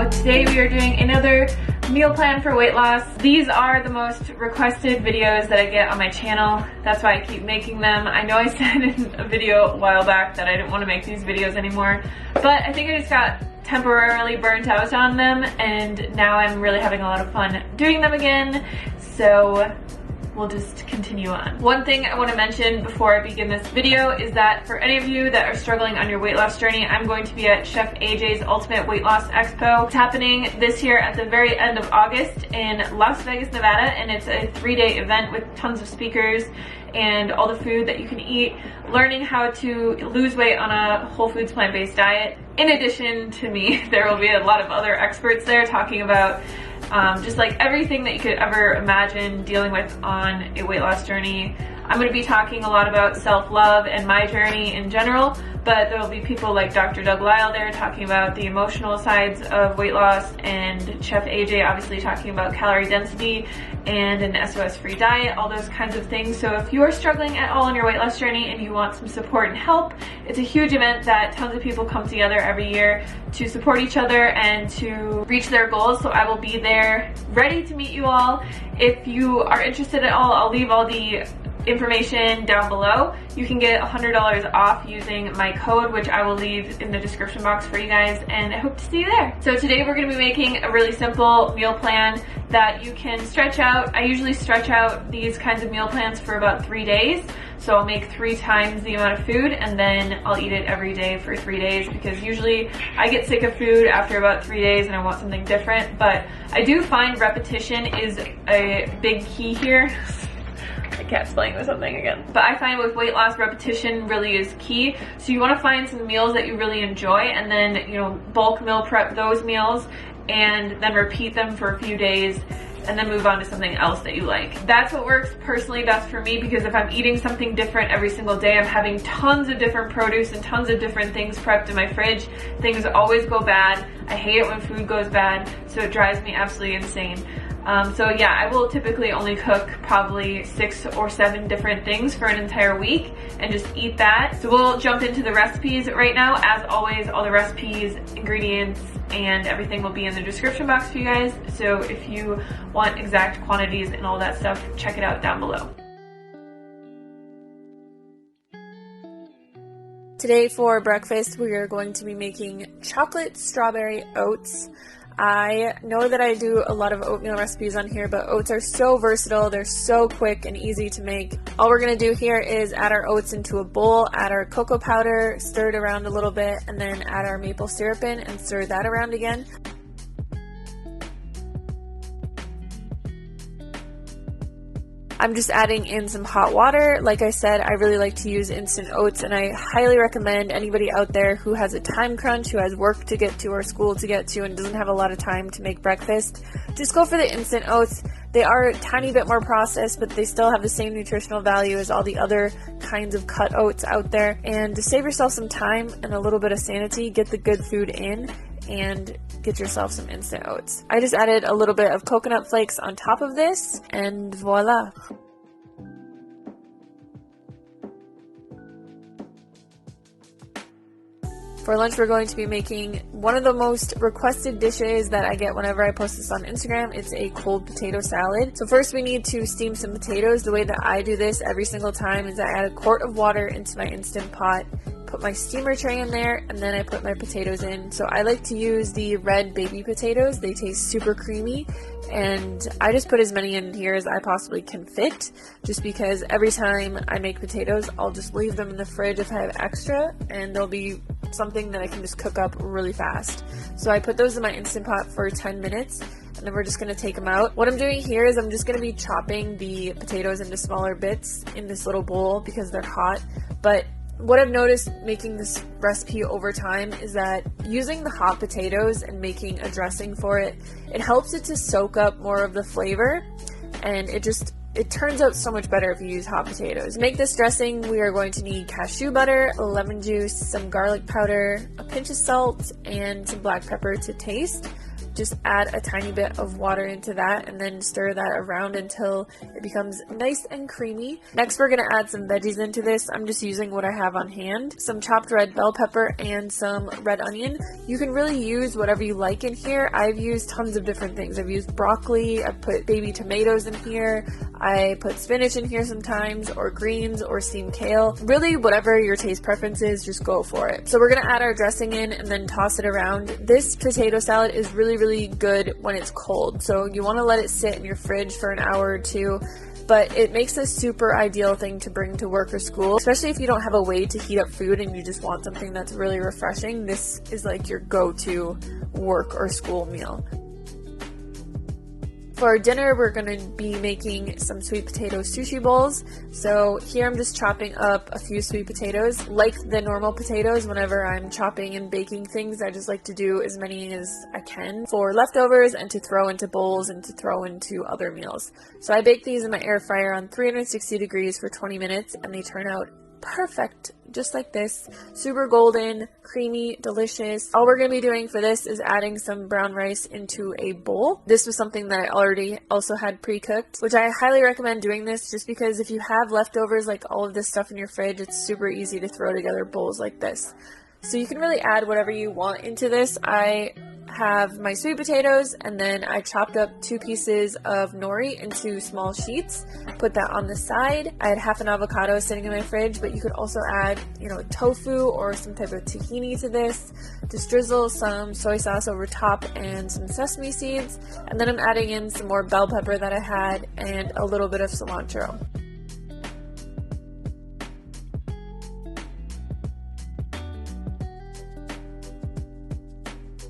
So today we are doing another meal plan for weight loss. These are the most requested videos that I get on my channel. That's why I keep making them. I know I said in a video a while back that I didn't want to make these videos anymore, but I think I just got temporarily burnt out on them, and now I'm really having a lot of fun doing them again. So we'll just continue on. One thing I want to mention before I begin this video is that for any of you that are struggling on your weight loss journey, I'm going to be at Chef AJ's Ultimate Weight Loss Expo. It's happening this year at the very end of August in Las Vegas, Nevada, and it's a 3-day event with tons of speakers and all the food that you can eat, learning how to lose weight on a whole foods plant-based diet. In addition to me, there will be a lot of other experts there talking about just like everything that you could ever imagine dealing with on a weight loss journey. I'm going to be talking a lot about self-love and my journey in general, but there will be people like Dr. Doug Lisle there talking about the emotional sides of weight loss, and Chef AJ obviously talking about calorie density and an SOS-free diet, all those kinds of things. So if you are struggling at all on your weight loss journey and you want some support and help, it's a huge event that tons of people come together every year to support each other and to reach their goals. So I will be there ready to meet you all. If you are interested at all, I'll leave all the information down below. You can get $100 off using my code, which I will leave in the description box for you guys, and I hope to see you there. So today we're going to be making a really simple meal plan that you can stretch out. I usually stretch out these kinds of meal plans for about 3 days. So I'll make 3 times the amount of food, and then I'll eat it every day for 3 days, because usually I get sick of food after about 3 days and I want something different. But I do find repetition is a big key here. My cat's playing with something again. But I find with weight loss, repetition really is key. So you want to find some meals that you really enjoy, and then, you know, bulk meal prep those meals and then repeat them for a few days and then move on to something else that you like. That's what works personally best for me, because if I'm eating something different every single day, I'm having tons of different produce and tons of different things prepped in my fridge. Things always go bad. I hate it when food goes bad, so it drives me absolutely insane. So yeah, I will typically only cook probably 6 or 7 different things for an entire week and just eat that. So we'll jump into the recipes right now. As always, all the recipes, ingredients, and everything will be in the description box for you guys. So if you want exact quantities and all that stuff, check it out down below. Today for breakfast, we are going to be making chocolate strawberry oats. I know that I do a lot of oatmeal recipes on here, but oats are so versatile. They're so quick and easy to make. All we're going to do here is add our oats into a bowl, add our cocoa powder, stir it around a little bit, and then add our maple syrup in and stir that around again. I'm just adding in some hot water. Like I said, I really like to use instant oats, and I highly recommend anybody out there who has a time crunch, who has work to get to or school to get to and doesn't have a lot of time to make breakfast, just go for the instant oats. They are a tiny bit more processed, but they still have the same nutritional value as all the other kinds of cut oats out there. And to save yourself some time and a little bit of sanity, get the good food in and get yourself some instant oats. I just added a little bit of coconut flakes on top of this, and voila. For lunch, we're going to be making one of the most requested dishes that I get whenever I post this on Instagram. It's a cold potato salad. So first we need to steam some potatoes. The way that I do this every single time is I add a quart of water into my Instant Pot, put my steamer tray in there, and then I put my potatoes in. So I like to use the red baby potatoes. They taste super creamy, and I just put as many in here as I possibly can fit, just because every time I make potatoes, I'll just leave them in the fridge if I have extra, and they'll be something that I can just cook up really fast. So I put those in my Instant Pot for 10 minutes, and then we're just going to take them out. What I'm doing here is I'm just going to be chopping the potatoes into smaller bits in this little bowl because they're hot. But what I've noticed making this recipe over time is that using the hot potatoes and making a dressing for it, it helps it to soak up more of the flavor, and it turns out so much better if you use hot potatoes. To make this dressing, we are going to need cashew butter, lemon juice, some garlic powder, a pinch of salt, and some black pepper to taste. just add a tiny bit of water into that and then stir that around until it becomes nice and creamy. Next, we're going to add some veggies into this. I'm just using what I have on hand. Some chopped red bell pepper and some red onion. You can really use whatever you like in here. I've used tons of different things. I've used broccoli, I've put baby tomatoes in here, I put spinach in here sometimes, or greens, or steamed kale. Really, whatever your taste preference is, just go for it. So we're going to add our dressing in and then toss it around. This potato salad is really good when it's cold, so you want to let it sit in your fridge for an hour or two, but it makes a super ideal thing to bring to work or school, especially if you don't have a way to heat up food and you just want something that's really refreshing. This is like your go-to work or school meal. For dinner, we're going to be making some sweet potato sushi bowls. So here I'm just chopping up a few sweet potatoes. Like the normal potatoes, whenever I'm chopping and baking things, I just like to do as many as I can for leftovers and to throw into bowls and to throw into other meals. So I bake these in my air fryer on 360 degrees for 20 minutes and they turn out perfect, just like this. Super golden, creamy, delicious. All we're going to be doing for this is adding some brown rice into a bowl. This was something that I already also had pre-cooked, which I highly recommend doing this just because if you have leftovers like all of this stuff in your fridge, it's super easy to throw together bowls like this. So you can really add whatever you want into this. I have my sweet potatoes and then I chopped up 2 pieces of nori into small sheets, put that on the side. I had half an avocado sitting in my fridge, but you could also add, tofu or some type of tahini to this. Just drizzle some soy sauce over top and some sesame seeds, and then I'm adding in some more bell pepper that I had and a little bit of cilantro.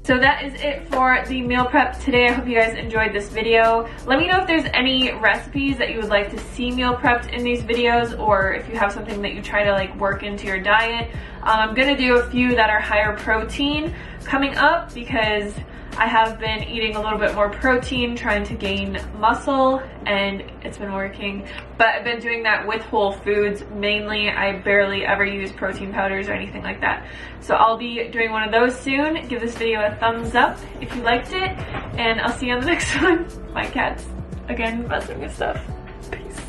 So that is it for the meal prep today. I hope you guys enjoyed this video. Let me know if there's any recipes that you would like to see meal prepped in these videos, or if you have something that you try to work into your diet. I'm gonna do a few that are higher protein coming up because I have been eating a little bit more protein, trying to gain muscle, and it's been working. But I've been doing that with whole foods mainly. I barely ever use protein powders or anything like that. So I'll be doing one of those soon. Give this video a thumbs up if you liked it, and I'll see you on the next one. My cat's again messing with stuff. Peace.